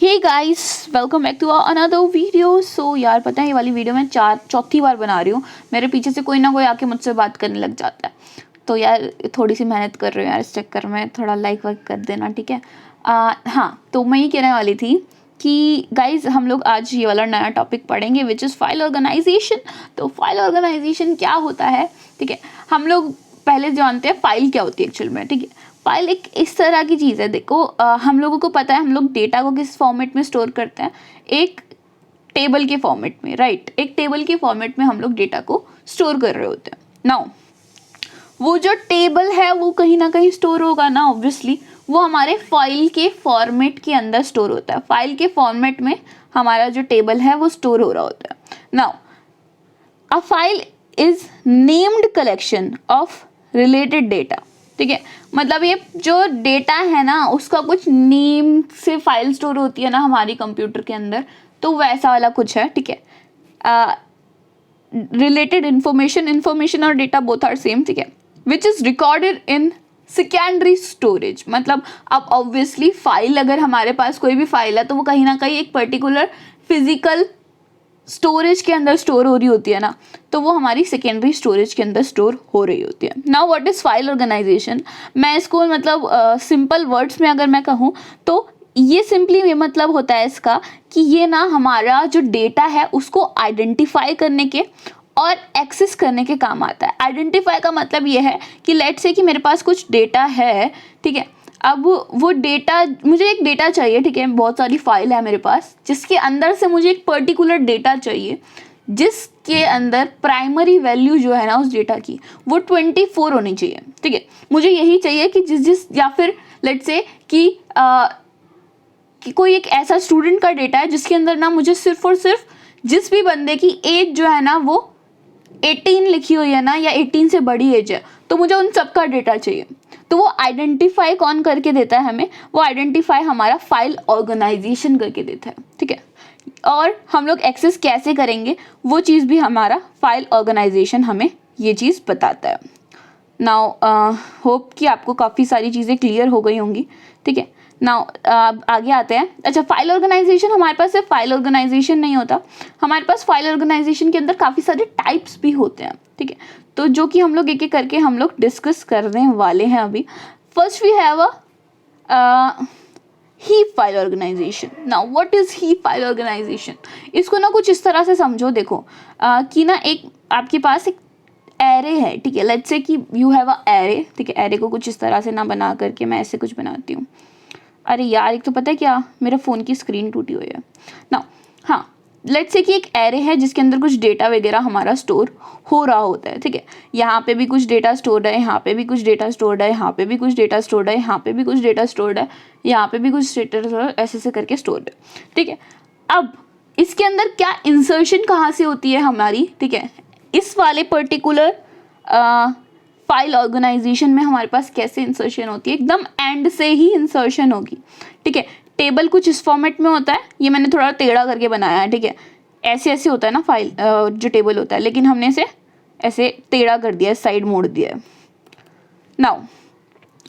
Hey guys, welcome back to another video. So यार पता है ये वाली वीडियो मैं चौथी बार बना रही हूँ। मेरे पीछे से कोई ना कोई आके मुझसे बात करने लग जाता है, तो यार थोड़ी सी मेहनत कर रही हूँ यार, इस चक्कर में थोड़ा लाइक वाइक कर देना, ठीक है। हाँ, तो मैं ये कहने वाली थी कि गाइज हम लोग आज ये वाला नया टॉपिक पढ़ेंगे विच इज़ फाइल ऑर्गेनाइजेशन। तो फाइल ऑर्गेनाइजेशन क्या होता है, ठीक है। हम लोग पहले जानते हैं फाइल क्या होती है एक्चुअल में, ठीक है। फाइल एक इस तरह की चीज़ है, देखो हम लोगों को पता है हम लोग डेटा को किस फॉर्मेट में स्टोर करते हैं, एक टेबल के फॉर्मेट में, राइट। एक टेबल के फॉर्मेट में हम लोग डेटा को स्टोर कर रहे होते हैं। नाउ वो जो टेबल है वो कहीं ना कहीं स्टोर होगा ना, ऑब्वियसली वो हमारे फाइल के फॉर्मेट के अंदर स्टोर होता है। फाइल के फॉर्मेट में हमारा जो टेबल है वो स्टोर हो रहा होता है। Now a file is named collection of related data, ठीक है। मतलब ये जो डेटा है ना उसका कुछ नेम से फाइल स्टोर होती है ना हमारी कंप्यूटर के अंदर, तो वैसा वाला कुछ है, ठीक है। रिलेटेड इंफॉर्मेशन और डेटा बोथ आर सेम, ठीक है, which is recorded in secondary storage. मतलब अब ऑब्वियसली फाइल, अगर हमारे पास कोई भी फाइल है तो वो कहीं ना कहीं एक पर्टिकुलर फिजिकल स्टोरेज के अंदर स्टोर हो रही होती है ना, तो वो हमारी सेकेंडरी स्टोरेज के अंदर स्टोर हो रही होती है। Now what is file organization, मैं इसको मतलब सिंपल वर्ड्स में अगर मैं कहूँ तो ये सिंपली ये मतलब होता है इसका कि ये ना हमारा जो डेटा है उसको आइडेंटिफाई करने के और एक्सेस करने के काम आता है। आइडेंटिफाई का मतलब ये है कि लेट्स से कि मेरे पास कुछ डेटा है, ठीक है। अब वो डेटा, मुझे एक डेटा चाहिए, ठीक है। बहुत सारी फाइल है मेरे पास जिसके अंदर से मुझे एक पर्टिकुलर डेटा चाहिए, जिसके अंदर प्राइमरी वैल्यू जो है ना उस डेटा की वो 24 होनी चाहिए, ठीक है। मुझे यही चाहिए कि जिस या फिर लेट्स से कि कोई एक ऐसा स्टूडेंट का डेटा है जिसके अंदर ना मुझे सिर्फ और सिर्फ जिस भी बंदे की एज जो है ना वो 18 लिखी हुई है ना, या 18 से बड़ी एज है, तो मुझे उन सब का डेटा चाहिए। तो वो आइडेंटिफाई कौन करके देता है हमें, वो आइडेंटिफाई हमारा फाइल ऑर्गेनाइजेशन करके देता है, ठीक है। और हम लोग एक्सेस कैसे करेंगे वो चीज़ भी हमारा फाइल ऑर्गेनाइजेशन हमें ये चीज़ बताता है। नाउ होप कि आपको काफ़ी सारी चीज़ें क्लियर हो गई होंगी, ठीक है। नाउ आगे आते हैं। अच्छा, फाइल ऑर्गेनाइजेशन, हमारे पास सिर्फ फाइल ऑर्गेनाइजेशन नहीं होता, हमारे पास फाइल ऑर्गेनाइजेशन के अंदर काफ़ी सारे टाइप्स भी होते हैं, ठीक है। तो जो कि हम लोग एक एक करके हम लोग डिस्कस करने वाले हैं अभी। First we have a heap file organization. Now what is heap file organization, इसको ना कुछ इस तरह से समझो, देखो कि ना एक आपके पास एक एरे है, ठीक है। लेट्स से कि यू हैव अ एरे, ठीक है। एरे को कुछ इस तरह से ना बना करके मैं ऐसे कुछ बनाती हूँ। अरे यार, एक तो पता है क्या, मेरा फ़ोन की स्क्रीन टूटी हुई है ना। हाँ, लेट्स से कि एक एरे है जिसके अंदर कुछ डेटा वगैरह हमारा स्टोर हो रहा होता है, ठीक है। यहाँ पे भी कुछ डेटा स्टोर्ड है, यहाँ पे भी कुछ डेटा स्टोर्ड है, यहाँ पे भी कुछ डेटा स्टोर्ड है, यहाँ पे भी कुछ डेटा स्टोर्ड है, यहाँ पे भी कुछ डेटा ऐसे से करके स्टोर्ड है, ठीक है। अब इसके अंदर क्या इंसर्शन कहाँ से होती है हमारी, ठीक है। इस वाले पर्टिकुलर फाइल ऑर्गेनाइजेशन में हमारे पास कैसे इंसर्शन होती है, एकदम एंड से ही इंसर्शन होगी, ठीक है। टेबल कुछ इस फॉर्मेट में होता है, ये मैंने थोड़ा टेढ़ा करके बनाया है, ठीक है। ऐसे ऐसे होता है ना फाइल जो टेबल होता है, लेकिन हमने इसे ऐसे टेढ़ा कर दिया है, साइड मोड़ दिया है। नाउ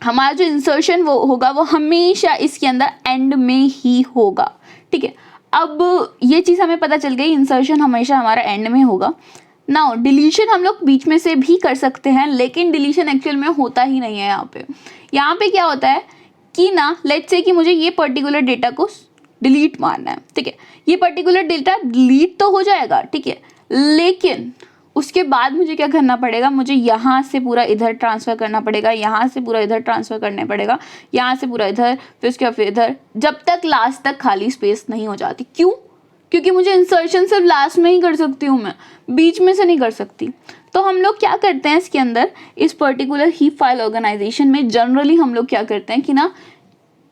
हमारा जो इंसर्शन वो होगा वो हमेशा इसके अंदर एंड में ही होगा, ठीक है। अब ये चीज़ हमें पता चल गई, इंसर्शन हमेशा हमारा एंड में होगा। नाउ डिलीशन हम लोग बीच में से भी कर सकते हैं, लेकिन डिलीशन एक्चुअल में होता ही नहीं है यहाँ पे। यहाँ पे क्या होता है कि ना लेट्स से कि मुझे ये पर्टिकुलर डेटा को डिलीट मारना है, ठीक है। ये पर्टिकुलर डेटा डिलीट तो हो जाएगा, ठीक है, लेकिन उसके बाद मुझे क्या करना पड़ेगा, मुझे यहाँ से पूरा इधर ट्रांसफ़र करना पड़ेगा, यहाँ से पूरा इधर ट्रांसफ़र करना पड़ेगा, यहाँ से पूरा इधर, फिर उसके बाद फिर इधर, जब तक लास्ट तक खाली स्पेस नहीं हो जाती। क्यों? क्योंकि मुझे इंसर्शन सिर्फ लास्ट में ही कर सकती हूँ, मैं बीच में से नहीं कर सकती। तो हम लोग क्या करते हैं इसके अंदर, इस पर्टिकुलर हीप फाइल ऑर्गेनाइजेशन में जनरली हम लोग क्या करते हैं कि ना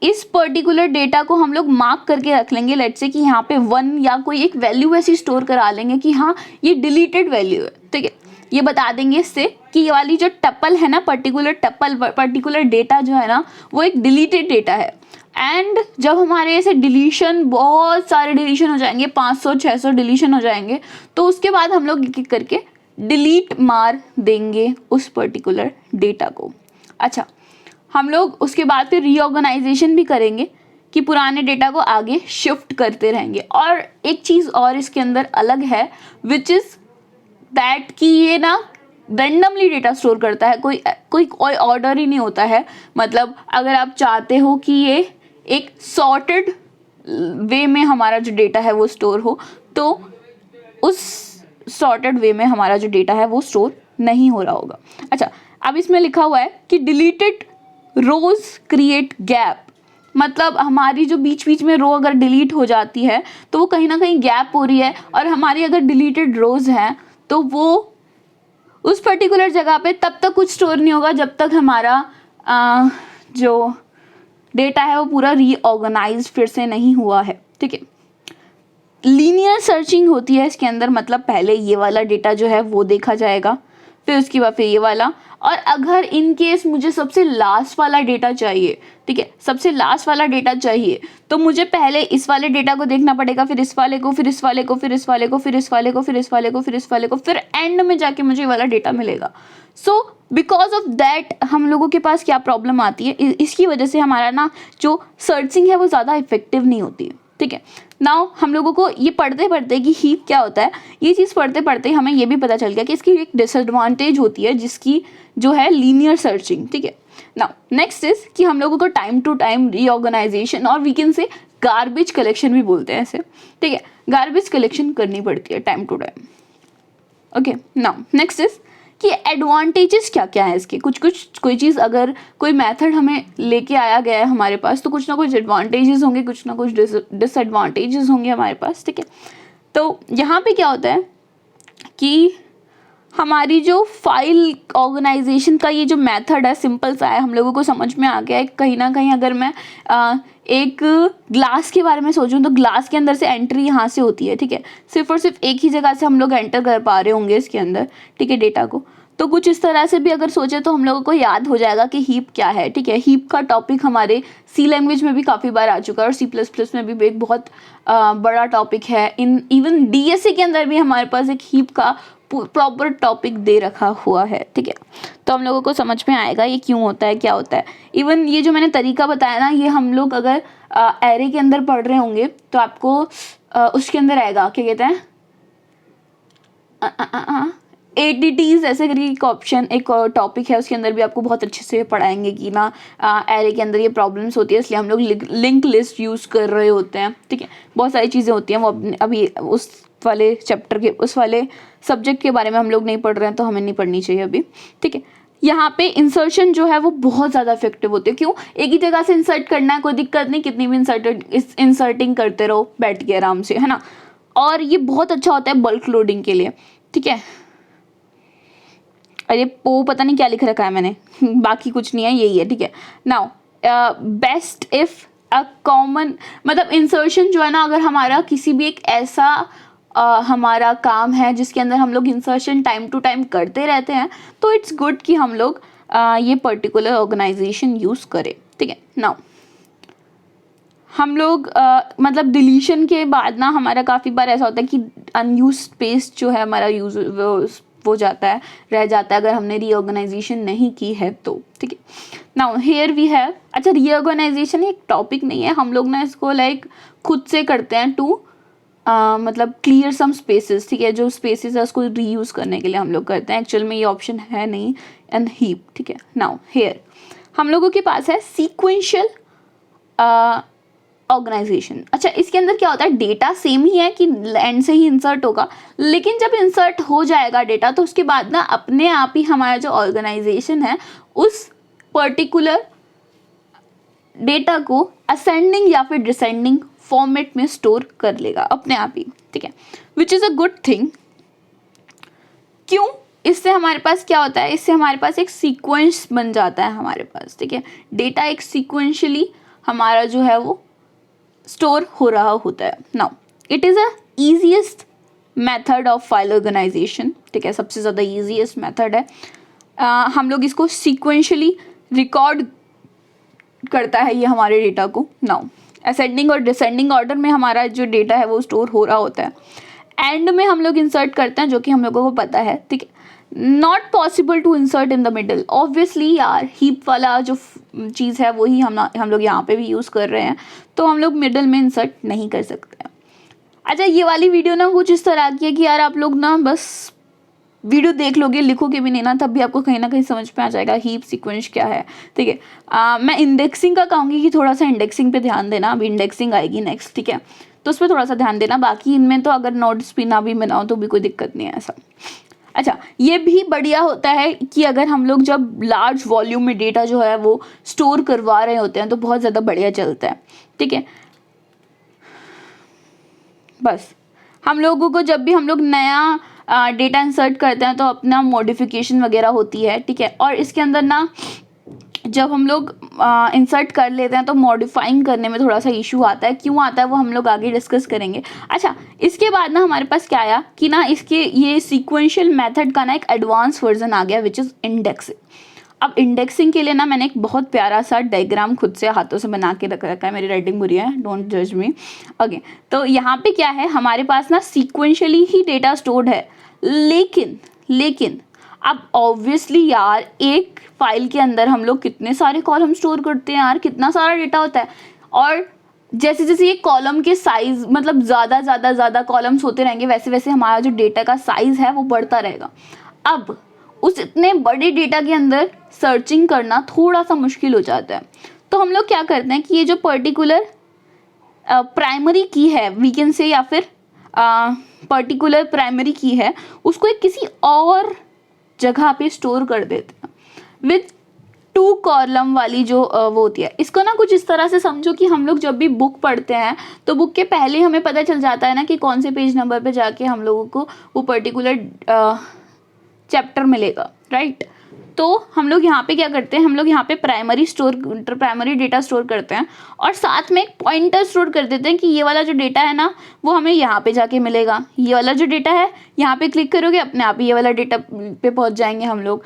इस पर्टिकुलर डेटा को हम लोग मार्क करके रख लेंगे। लेट्स से कि यहाँ पे 1 या कोई एक वैल्यू ऐसी स्टोर करा लेंगे कि हाँ ये डिलीटेड वैल्यू है, ठीक है। ये बता देंगे इससे कि ये वाली जो टपल है ना, पर्टिकुलर डेटा जो है ना वो एक डिलीटेड डेटा है। एंड जब हमारे ऐसे डिलीशन, बहुत सारे डिलीशन हो जाएंगे, 500-600 डिलीशन हो जाएंगे, तो उसके बाद हम लोग एक एक करके डिलीट मार देंगे उस पर्टिकुलर डेटा को। अच्छा, हम लोग उसके बाद फिर रीऑर्गेनाइजेशन भी करेंगे कि पुराने डेटा को आगे शिफ्ट करते रहेंगे। और एक चीज़ और इसके अंदर अलग है, विच इज़ दैट कि ये ना रैंडमली डेटा स्टोर करता है, कोई ऑर्डर ही नहीं होता है। मतलब अगर आप चाहते हो कि ये एक सॉर्टेड वे में हमारा जो डेटा है वो स्टोर हो, तो उस सॉर्टेड वे में हमारा जो डेटा है वो स्टोर नहीं हो रहा होगा। अच्छा, अब इसमें लिखा हुआ है कि डिलीटेड रोज क्रिएट गैप, मतलब हमारी जो बीच बीच में रो अगर डिलीट हो जाती है तो वो कहीं ना कहीं गैप हो रही है, और हमारी अगर डिलीटेड रोज हैं तो वो उस पर्टिकुलर जगह पे तब तक कुछ स्टोर नहीं होगा जब तक हमारा जो डेटा है वो पूरा रीऑर्गेनाइज फिर से नहीं हुआ है। ठीक है, लीनियर सर्चिंग होती है इसके अंदर, मतलब पहले ये वाला डेटा जो है वो देखा जाएगा, फिर उसके बाद फिर ये वाला, और अगर इन केस मुझे सबसे लास्ट वाला डेटा चाहिए, ठीक है, सबसे लास्ट वाला डेटा चाहिए, तो मुझे पहले इस वाले डेटा को देखना पड़ेगा, फिर इस वाले को, फिर इस वाले को, फिर इस वाले को, फिर इस वाले को, फिर इस वाले को, फिर इस वाले को, फिर एंड में जाके मुझे ये वाला डेटा मिलेगा। सो बिकॉज ऑफ दैट हम लोगों के पास क्या प्रॉब्लम आती है, इसकी वजह से हमारा ना जो सर्चिंग है वो ज़्यादा इफेक्टिव नहीं होती है। ठीक है, नाउ हम लोगों को ये पढ़ते पढ़ते कि हीप क्या होता है, ये चीज़ पढ़ते पढ़ते हमें ये भी पता चल गया कि इसकी एक डिसएडवांटेज होती है जिसकी जो है लीनियर सर्चिंग। ठीक है, नाउ नेक्स्ट इज कि हम लोगों को टाइम टू टाइम रीऑर्गेनाइजेशन और we can say garbage collection भी बोलते हैं ऐसे। ठीक है, गार्बेज कलेक्शन करनी पड़ती है time to time. Okay, now next is कि एडवांटेजेस क्या क्या है इसके, कोई चीज़ अगर कोई मेथड हमें लेके आया गया है हमारे पास तो कुछ ना कुछ एडवांटेजेस होंगे, कुछ ना कुछ डिसएडवांटेजेस होंगे हमारे पास। ठीक है, तो यहाँ पे क्या होता है कि हमारी जो फाइल ऑर्गेनाइजेशन का ये जो मेथड है सिंपल सा है, हम लोगों को समझ में आ गया है। कहीं ना कहीं अगर मैं एक ग्लास के बारे में सोचूं तो ग्लास के अंदर से एंट्री यहाँ से होती है। ठीक है, सिर्फ और सिर्फ एक ही जगह से हम लोग एंटर कर पा रहे होंगे इसके अंदर, ठीक है, डेटा को। तो कुछ इस तरह से भी अगर सोचे तो हम लोगों को याद हो जाएगा कि हीप क्या है। ठीक है, हीप का टॉपिक हमारे सी लैंग्वेज में भी काफ़ी बार आ चुका है और C++ में भी एक बहुत बड़ा टॉपिक है। इवन DSA के अंदर भी हमारे पास एक हीप का प्रॉपर टॉपिक दे रखा हुआ है। ठीक है, तो हम लोगों को समझ में आएगा ये क्यों होता है, क्या होता है। इवन ये जो मैंने तरीका बताया ना, ये हम लोग अगर एरे के अंदर पढ़ रहे होंगे तो आपको उसके अंदर आएगा, क्या कहते हैं, ADTs ऐसे करके एक ऑप्शन, एक टॉपिक है, उसके अंदर भी आपको बहुत अच्छे से पढ़ाएंगे कि ना एरे के अंदर ये प्रॉब्लम्स होती है, इसलिए हम लोग लिंक लिस्ट यूज़ कर रहे होते हैं। ठीक है, बहुत सारी चीज़ें होती हैं, वो अभी उस वाले चैप्टर के, उस वाले सब्जेक्ट के बारे में हम लोग नहीं पढ़ रहे हैं तो हमें नहीं पढ़नी चाहिए अभी। ठीक है, यहाँ पे इंसर्शन जो है वो बहुत ज़्यादा इफेक्टिव होती है। क्यों, एक ही जगह से इंसर्ट करना है, कोई दिक्कत नहीं, कितनी भी इंसर्टिंग करते रहो बैठ के आराम से, है ना। और ये बहुत अच्छा होता है बल्क लोडिंग के लिए। ठीक है, अरे पता नहीं क्या लिख रखा है मैंने बाकी कुछ नहीं है, यही है। ठीक है, now best if a common, मतलब इंसर्शन जो है ना, अगर हमारा किसी भी एक ऐसा हमारा काम है जिसके अंदर हम लोग इंसर्शन टाइम टू टाइम करते रहते हैं, तो इट्स गुड कि हम लोग ये पर्टिकुलर ऑर्गेनाइजेशन यूज़ करें। ठीक है, नाउ हम लोग मतलब डिलीशन के बाद ना हमारा काफ़ी बार ऐसा होता है कि अनयूज स्पेस जो है हमारा यूज हो जाता है, रह जाता है अगर हमने रीऑर्गेनाइजेशन नहीं की है तो। ठीक है, नाउ हियर वी हैव, अच्छा रीऑर्गेनाइजेशन एक टॉपिक नहीं है, हम लोग ना इसको लाइक खुद से करते हैं टू मतलब क्लियर सम स्पेसेस। ठीक है, जो स्पेसेस है उसको रीयूज़ करने के लिए हम लोग करते हैं, एक्चुअल में ये ऑप्शन है नहीं एंड हीप। ठीक है, नाउ हियर हम लोगों के पास है सीक्वेंशियल ऑर्गेनाइजेशन। अच्छा, इसके अंदर क्या होता है, डेटा सेम ही है कि एंड से ही इंसर्ट होगा, लेकिन जब इंसर्ट हो जाएगा डेटा तो उसके बाद ना अपने आप ही हमारा जो ऑर्गेनाइजेशन है उस पर्टिकुलर डेटा को असेंडिंग या फिर डिसेंडिंग फॉर्मेट में स्टोर कर लेगा अपने आप ही। ठीक है, which is a good thing. क्यों, इससे हमारे पास क्या होता है, इससे हमारे पास एक सीक्वेंस बन जाता है हमारे पास। ठीक है, डेटा एक सीक्वेंशली हमारा जो है वो स्टोर हो रहा होता है। Now it is a easiest method of file organization. ठीक है, सबसे ज़्यादा ईजीएस्ट मेथड है। हम लोग इसको सीक्वेंशली रिकॉर्ड करता है ये हमारे डेटा को। नाउ असेंडिंग और डिसेंडिंग ऑर्डर में हमारा जो डेटा है वो स्टोर हो रहा होता है। एंड में हम लोग इंसर्ट करते हैं, जो कि हम लोगों को पता है। ठीक है, not possible to insert in the middle, obviously यार हीप वाला जो चीज़ है वही हम लोग यहाँ पे भी यूज़ कर रहे हैं, तो हम लोग मिडल में इंसर्ट नहीं कर सकते हैं। अच्छा, ये वाली वीडियो ना कुछ इस तरह की है कि यार आप लोग ना बस वीडियो देख लोगे, लिखोगे भी नहीं ना, तब भी आपको कहीं ना कहीं समझ में आ जाएगा हीप सीक्वेंस क्या है। ठीक है, मैं इंडेक्सिंग का कहूँगी कि थोड़ा सा इंडेक्सिंग पे ध्यान देना, अभी इंडेक्सिंग आएगी नेक्स्ट। ठीक है, तो उस पर थोड़ा सा ध्यान देना, बाकी इनमें तो अगर नोट्स भी ना भी बनाओ तो भी कोई दिक्कत नहीं है ऐसा। अच्छा, ये भी बढ़िया होता है कि अगर हम लोग जब लार्ज वॉल्यूम में डेटा जो है वो स्टोर करवा रहे होते हैं तो बहुत ज़्यादा बढ़िया चलता है। ठीक है, बस हम लोगों को जब भी हम लोग नया डेटा इंसर्ट करते हैं तो अपना मॉडिफिकेशन वगैरह होती है। ठीक है, और इसके अंदर ना जब हम लोग इंसर्ट कर लेते हैं तो मॉडिफाइंग करने में थोड़ा सा इशू आता है। क्यों आता है वो हम लोग आगे डिस्कस करेंगे। अच्छा, इसके बाद ना हमारे पास क्या आया कि ना इसके ये सीक्वेंशियल मेथड का ना एक एडवांस वर्जन आ गया विच इज़ इंडेक्सिंग। अब इंडेक्सिंग के लिए ना मैंने एक बहुत प्यारा सा डायग्राम खुद से हाथों से बना के रख रखा है, मेरी राइटिंग बुरी है, डोंट जज मी। ओके, तो यहाँ पे क्या है, हमारे पास ना सीक्वेंशियली ही डेटा स्टोर्ड है, लेकिन अब ऑब्वियसली यार एक फाइल के अंदर हम लोग कितने सारे कॉलम स्टोर करते हैं यार, कितना सारा डेटा होता है। और जैसे जैसे ये कॉलम के साइज मतलब ज़्यादा कॉलम्स होते रहेंगे, वैसे वैसे हमारा जो डेटा का साइज है वो बढ़ता रहेगा। अब उस इतने बड़े डेटा के अंदर सर्चिंग करना थोड़ा सा मुश्किल हो जाता है। तो हम लोग क्या करते हैं कि ये जो पर्टिकुलर प्राइमरी की है वी कैन से, या फिर पर्टिकुलर प्राइमरी की है, उसको एक किसी और जगह पे स्टोर कर देते हैं विथ 2 कॉलम वाली जो वो होती है। इसको ना कुछ इस तरह से समझो कि हम लोग जब भी बुक पढ़ते हैं तो बुक के पहले हमें पता चल जाता है ना कि कौन से पेज नंबर पे जाके हम लोगों को वो पर्टिकुलर चैप्टर मिलेगा, राइट। तो हम लोग यहाँ पे क्या करते हैं, हम लोग यहाँ पे प्राइमरी डेटा स्टोर करते हैं और साथ में एक पॉइंटर स्टोर कर देते हैं कि ये वाला जो डेटा है ना वो हमें यहाँ पे जाके मिलेगा। ये वाला जो डेटा है यहाँ पे क्लिक करोगे अपने आप ये वाला डेटा पे पहुँच जाएंगे हम लोग।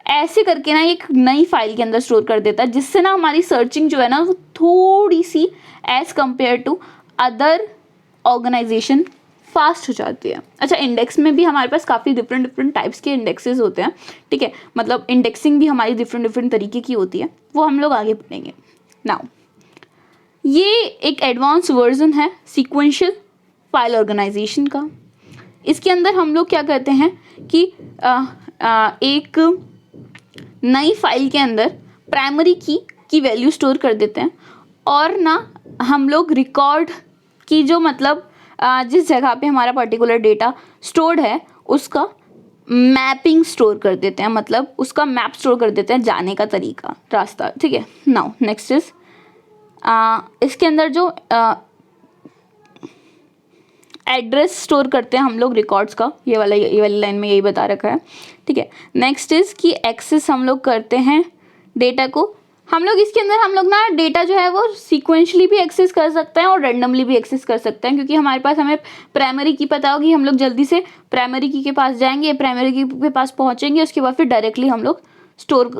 ऐसे करके ना एक नई फाइल के अंदर स्टोर कर देता है, जिससे ना हमारी सर्चिंग जो है ना वो थोड़ी सी as compare to other organization fast हो जाती है। अच्छा, इंडेक्स में भी हमारे पास काफ़ी डिफरेंट टाइप्स के इंडेक्सेस होते हैं। ठीक है, मतलब इंडेक्सिंग भी हमारी डिफरेंट तरीके की होती है, वो हम लोग आगे पढ़ेंगे। नाउ ये एक एडवांस वर्जन है सीक्वेंशियल फाइल ऑर्गेनाइजेशन का। इसके अंदर हम लोग क्या करते हैं कि एक नई फाइल के अंदर प्राइमरी की वैल्यू स्टोर कर देते हैं और ना हम लोग रिकॉर्ड की जो मतलब जिस जगह पे हमारा पर्टिकुलर डेटा स्टोर्ड है उसका मैपिंग स्टोर कर देते हैं, मतलब उसका मैप स्टोर कर देते हैं, जाने का तरीका, रास्ता। ठीक है, नाउ नेक्स्ट इज इसके अंदर जो एड्रेस स्टोर करते हैं हम लोग रिकॉर्ड्स का, ये वाली लाइन में यही बता रखा है। ठीक है, नेक्स्ट इज कि एक्सेस हम लोग करते हैं डेटा को। हम लोग इसके अंदर हम लोग ना डेटा जो है वो सीक्वेंशली भी एक्सेस कर सकते हैं और रैंडमली भी एक्सेस कर सकते हैं, क्योंकि हमारे पास हमें प्राइमरी की पता होगी, हम लोग जल्दी से प्राइमरी की के पास जाएंगे, प्राइमरी की के पास पहुंचेंगे, उसके बाद फिर डायरेक्टली हम लोग स्टोर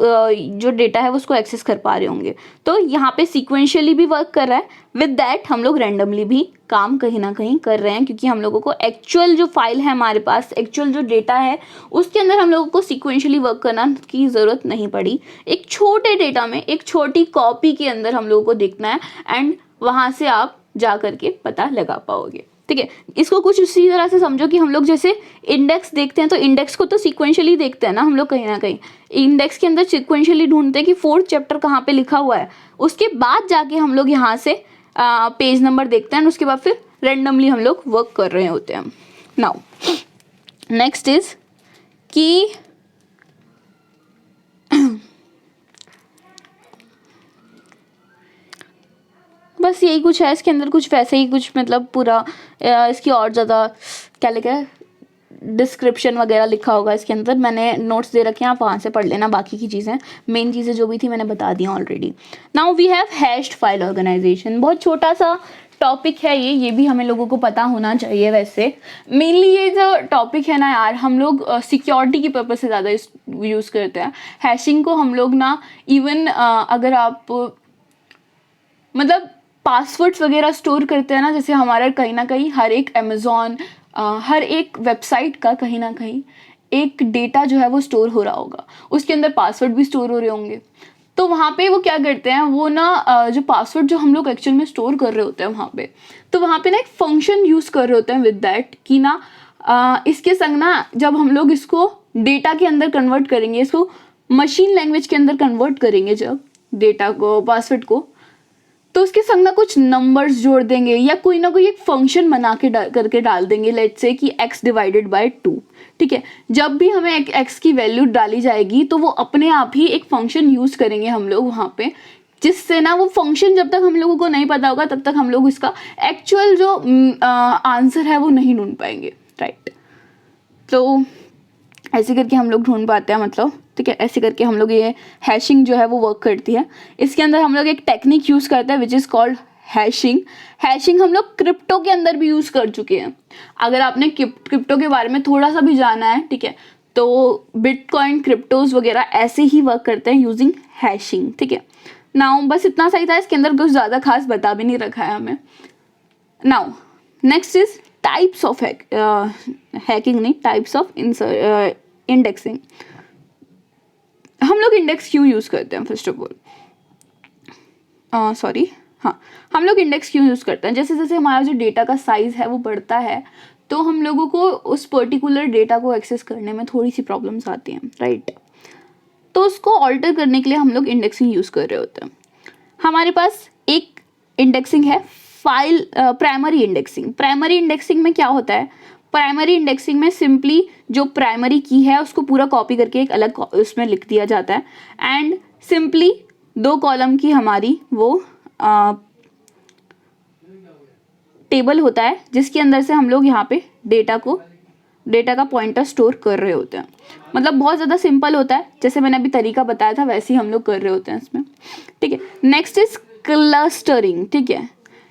जो डेटा है उसको एक्सेस कर पा रहे होंगे। तो यहाँ पे सीक्वेंशियली भी वर्क कर रहा है, विद दैट हम लोग रैंडमली भी काम कहीं ना कहीं कर रहे हैं, क्योंकि हम लोगों को एक्चुअल जो फाइल है हमारे पास, एक्चुअल जो डेटा है उसके अंदर हम लोगों को सीक्वेंशियली वर्क करना की ज़रूरत नहीं पड़ी। एक छोटे डेटा में एक छोटी कॉपी के अंदर हम लोगों को देखना है एंड वहाँ से आप जा करके पता लगा पाओगे। ठीक है, इसको कुछ उसी तरह से समझो कि हम लोग जैसे इंडेक्स देखते हैं तो इंडेक्स को तो सीक्वेंशियली देखते हैं ना हम लोग, कहीं ना कहीं इंडेक्स के अंदर सीक्वेंशियली ढूंढते हैं कि 4th चैप्टर कहाँ पे लिखा हुआ है, उसके बाद जाके हम लोग यहाँ से पेज नंबर देखते हैं, उसके बाद फिर रेंडमली हम लोग वर्क कर रहे होते हैं। नाउ नेक्स्ट इज कि बस यही कुछ है इसके अंदर, कुछ वैसे ही कुछ मतलब पूरा इसकी और ज़्यादा क्या लिखा है डिस्क्रिप्शन वगैरह लिखा होगा इसके अंदर, मैंने नोट्स दे रखे हैं, आप वहाँ से पढ़ लेना। बाकी की चीज़ें मेन चीज़ें जो भी थी मैंने बता दी already. Now we have hashed file organization, बहुत छोटा सा टॉपिक है ये भी हमें लोगों को पता होना चाहिए। वैसे मेनली ये जो टॉपिक है ना यार, हम लोग सिक्योरिटी की पर्पज़ से ज़्यादा यूज़ करते हैं। हैशिंग को हम लोग ना इवन अगर आप मतलब पासवर्ड्स वगैरह स्टोर करते हैं ना, जैसे हमारा कहीं ना कहीं हर एक अमेज़ॉन हर एक वेबसाइट का कहीं ना कहीं एक डेटा जो है वो स्टोर हो रहा होगा, उसके अंदर पासवर्ड भी स्टोर हो रहे होंगे। तो वहाँ पे वो क्या करते हैं, वो ना जो पासवर्ड जो हम लोग एक्चुअल में स्टोर कर रहे होते हैं वहाँ पे, तो वहाँ पे ना एक फंक्शन यूज़ कर रहे होते हैं विद दैट कि ना इसके संग ना जब हम लोग इसको डेटा के अंदर कन्वर्ट करेंगे, इसको मशीन लैंग्वेज के अंदर कन्वर्ट करेंगे जब डेटा को, पासवर्ड को, तो उसके संग ना कुछ नंबर्स जोड़ देंगे या कोई ना कोई एक फंक्शन बना के करके डाल देंगे। लेट्स से कि x डिवाइडेड बाय 2, ठीक है। जब भी हमें x की वैल्यू डाली जाएगी तो वो अपने आप ही एक फंक्शन यूज़ करेंगे हम लोग वहाँ पे, जिससे ना वो फंक्शन जब तक हम लोगों को नहीं पता होगा तब तक हम लोग इसका एक्चुअल जो आंसर है वो नहीं ढूंढ पाएंगे, राइट। तो ऐसे करके हम लोग ढूंढ पाते हैं, मतलब ठीक है, ऐसे करके हम लोग ये हैशिंग जो है वो वर्क करती है। इसके अंदर हम लोग एक टेक्निक यूज़ करते हैं which is called hashing. Hashing हम लोग क्रिप्टो के अंदर भी यूज़ कर चुके हैं। अगर आपने क्रिप्टो के बारे में थोड़ा सा भी जाना है, ठीक है, तो बिटकॉइन, क्रिप्टोज वगैरह ऐसे ही वर्क करते हैं यूजिंग हैशिंग, ठीक है। नाउ बस इतना सही था, इसके अंदर कुछ ज़्यादा खास बता भी नहीं रखा है हमें। Now next is types of hacking, नहीं, टाइप्स ऑफ इंडेक्सिंग। हम लोग इंडेक्स क्यों यूज़ करते हैं, फर्स्ट ऑफ ऑल हम लोग इंडेक्स क्यों यूज़ करते हैं, जैसे जैसे हमारा जो डेटा का साइज़ है वो बढ़ता है तो हम लोगों को उस पर्टिकुलर डेटा को एक्सेस करने में थोड़ी सी प्रॉब्लम्स आती हैं, राइट। तो उसको ऑल्टर करने के लिए हम लोग इंडेक्सिंग यूज़ कर रहे होते हैं। हमारे पास एक इंडेक्सिंग है file primary indexing. Primary indexing में क्या होता है, प्राइमरी इंडेक्सिंग में सिंपली जो प्राइमरी की है उसको पूरा कॉपी करके एक अलग उसमें लिख दिया जाता है एंड सिंपली 2 कॉलम की हमारी वो टेबल होता है जिसके अंदर से हम लोग यहाँ पे डेटा का पॉइंटर स्टोर कर रहे होते हैं। मतलब बहुत ज़्यादा सिंपल होता है, जैसे मैंने अभी तरीका बताया था वैसे ही हम लोग कर रहे होते हैं इसमें, ठीक है। नेक्स्ट इज क्लस्टरिंग, ठीक है।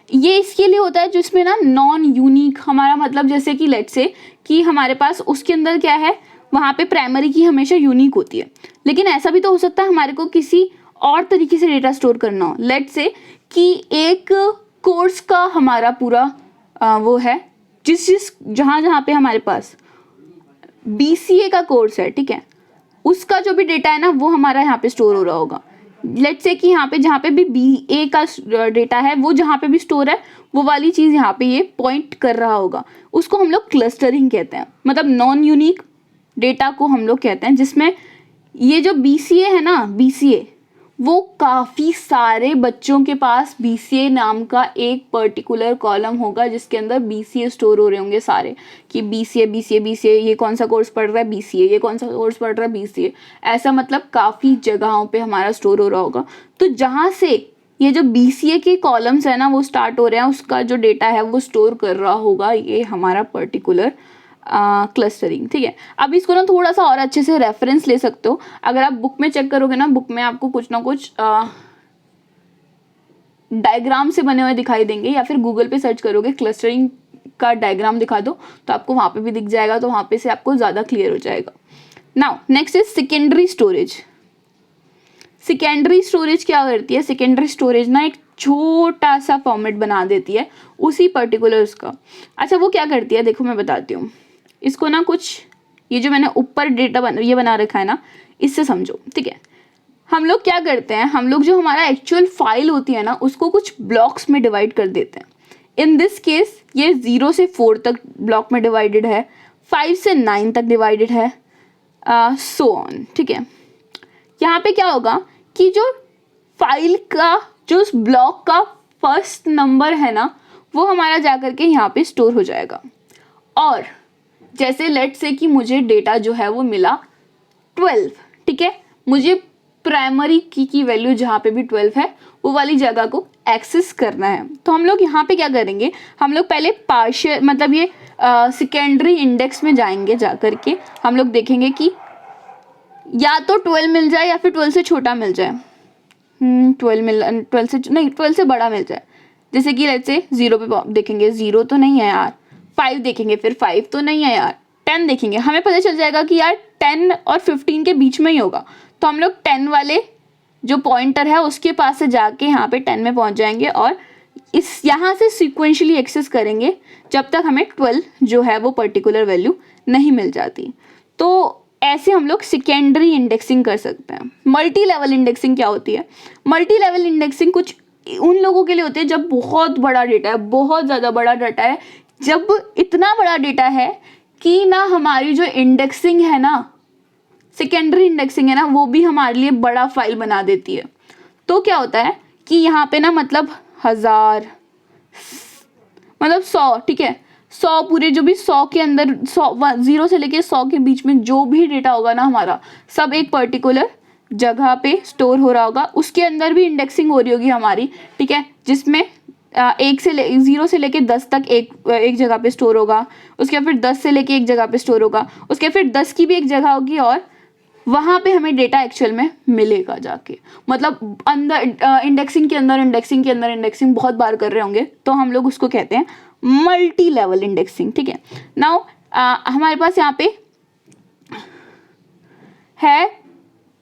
ये इसके लिए होता है जिसमें ना नॉन यूनिक, हमारा मतलब जैसे कि लेट्स से कि हमारे पास उसके अंदर क्या है, वहाँ पे प्राइमरी की हमेशा यूनिक होती है, लेकिन ऐसा भी तो हो सकता है हमारे को किसी और तरीके से डेटा स्टोर करना हो। लेट्स से कि एक कोर्स का हमारा पूरा वो है जहाँ पे हमारे पास BCA का कोर्स है, ठीक है, उसका जो भी डेटा है ना वो हमारा यहाँ पे स्टोर हो रहा होगा। लेट्स से कि यहाँ पे जहाँ पे भी BA का डेटा है वो जहाँ पे भी स्टोर है वो वाली चीज़ यहाँ पे ये पॉइंट कर रहा होगा, उसको हम लोग क्लस्टरिंग कहते हैं। मतलब नॉन यूनिक डेटा को हम लोग कहते हैं जिसमें ये जो BCA है ना, BCA वो काफ़ी सारे बच्चों के पास BCA नाम का एक पर्टिकुलर कॉलम होगा जिसके अंदर BCA स्टोर हो रहे होंगे सारे, कि BCA ये कौन सा कोर्स पढ़ रहा है BCA, ये कौन सा कोर्स पढ़ रहा है BCA, ऐसा मतलब काफ़ी जगहों पे हमारा स्टोर हो रहा होगा। तो जहाँ से ये जो BCA के कॉलम्स है ना वो स्टार्ट हो रहे हैं, उसका जो डेटा है वो स्टोर कर रहा होगा ये हमारा पर्टिकुलर क्लस्टरिंग, ठीक है। अब इसको ना थोड़ा सा और अच्छे से रेफरेंस ले सकते हो। अगर आप बुक में चेक करोगे ना, बुक में आपको कुछ ना कुछ डायग्राम से बने हुए दिखाई देंगे, या फिर गूगल पे सर्च करोगे क्लस्टरिंग का डायग्राम दिखा दो तो आपको वहाँ पे भी दिख जाएगा, तो वहाँ पे से आपको ज़्यादा क्लियर हो जाएगा। Now next is secondary storage. Secondary storage क्या करती है, सेकेंडरी स्टोरेज ना एक छोटा सा फॉर्मेट बना देती है उसी पर्टिकुलर उसका। अच्छा वो क्या करती है, देखो मैं बताती हूँ इसको ना, कुछ ये जो मैंने ऊपर डेटा ये बना रखा है ना, इससे समझो, ठीक है। हम लोग क्या करते हैं, हम लोग जो हमारा एक्चुअल फाइल होती है ना उसको कुछ ब्लॉक्स में डिवाइड कर देते हैं। इन दिस केस ये 0 से 4 तक ब्लॉक में डिवाइडेड है, 5 से 9 तक डिवाइडेड है, सो ऑन, ठीक है। यहाँ पे क्या होगा कि जो फाइल का जो उस ब्लॉक का फर्स्ट नंबर है ना वो हमारा जा करके यहाँ पे स्टोर हो जाएगा। और जैसे लेट्स से कि मुझे डेटा जो है वो मिला 12, ठीक है, मुझे प्राइमरी की वैल्यू जहाँ पे भी 12 है वो वाली जगह को एक्सेस करना है। तो हम लोग यहाँ पे क्या करेंगे, हम लोग पहले पार्शियल मतलब ये सेकेंडरी इंडेक्स में जाएंगे, जा करके हम लोग देखेंगे कि या तो 12 मिल जाए या फिर 12 से छोटा मिल जाए, 12 से बड़ा मिल जाए। जैसे कि लेट्स से 0 पे देखेंगे 0 तो नहीं है यार, 5 देखेंगे फिर 5 तो नहीं है यार, 10 देखेंगे, हमें पता चल जाएगा कि यार 10 और 15 के बीच में ही होगा। तो हम लोग 10 वाले जो पॉइंटर है उसके पास से जाके यहाँ पे 10 में पहुँच जाएंगे और इस यहाँ से सिक्वेंशली एक्सेस करेंगे जब तक हमें 12 जो है वो पर्टिकुलर वैल्यू नहीं मिल जाती। तो ऐसे हम लोग सेकेंडरी इंडेक्सिंग कर सकते हैं। मल्टी लेवल इंडेक्सिंग क्या होती है? मल्टी लेवल इंडेक्सिंग कुछ उन लोगों के लिए होती है जब बहुत बड़ा डेटा है, बहुत ज़्यादा बड़ा डेटा है, जब इतना बड़ा डेटा है कि ना हमारी जो इंडेक्सिंग है ना, सेकेंडरी इंडेक्सिंग है ना, वो भी हमारे लिए बड़ा फाइल बना देती है। तो क्या होता है कि यहाँ पे ना मतलब 1000 मतलब 100, ठीक है, 100 पूरे जो भी 100 के अंदर 0 से लेके 100 के बीच में जो भी डेटा होगा ना हमारा, सब एक पर्टिकुलर जगह पे स्टोर हो रहा होगा। उसके अंदर भी इंडेक्सिंग हो रही होगी हमारी, ठीक है, जिसमें 0 से लेके 10 तक एक जगह पे स्टोर होगा, उसके फिर 10 से लेके एक जगह पे स्टोर होगा, उसके फिर 10 की भी एक जगह होगी और वहाँ पे हमें डेटा एक्चुअल में मिलेगा जाके। मतलब अंदर इंडेक्सिंग के अंदर इंडेक्सिंग के अंदर इंडेक्सिंग बहुत बार कर रहे होंगे, तो हम लोग उसको कहते हैं मल्टी लेवल इंडेक्सिंग, ठीक है। नाउ हमारे पास यहाँ पे है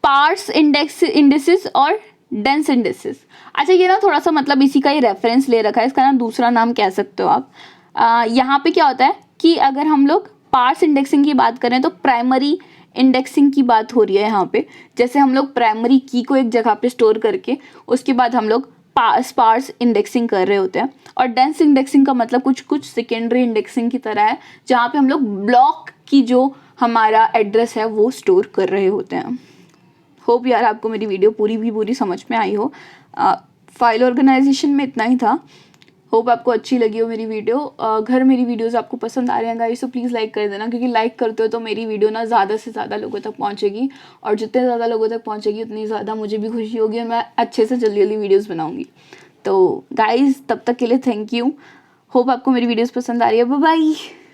पार्स इंडेक्सिस और डेंस इंडेक्सिस। अच्छा, ये ना थोड़ा सा मतलब इसी का ही रेफरेंस ले रखा है, इसका ना दूसरा नाम कह सकते हो आप। यहाँ पे क्या होता है कि अगर हम लोग पार्स इंडेक्सिंग की बात करें तो प्राइमरी इंडेक्सिंग की बात हो रही है यहाँ पे। जैसे हम लोग प्राइमरी की को एक जगह पे स्टोर करके उसके बाद हम लोग स्पार्स इंडेक्सिंग कर रहे होते हैं। और डेंस इंडेक्सिंग का मतलब कुछ सेकेंडरी इंडेक्सिंग की तरह है, जहाँ पे हम लोग ब्लॉक की जो हमारा एड्रेस है वो स्टोर कर रहे होते हैं। होप यार आपको मेरी वीडियो पूरी समझ में आई हो। फाइल ऑर्गेनाइजेशन में इतना ही था। होप आपको अच्छी लगी हो मेरी वीडियो। अगर मेरी वीडियोस आपको पसंद आ रहे हैं गाइस तो प्लीज़ लाइक कर देना, क्योंकि लाइक करते हो तो मेरी वीडियो ना ज़्यादा से ज़्यादा लोगों तक पहुंचेगी, और जितने ज़्यादा लोगों तक पहुंचेगी उतनी ज़्यादा मुझे भी खुशी होगी और मैं अच्छे से जल्दी वीडियोज़ बनाऊँगी। तो गाइज़ तब तक के लिए थैंक यू। होप आपको मेरी वीडियोज़ पसंद आ रही है। Bye bye.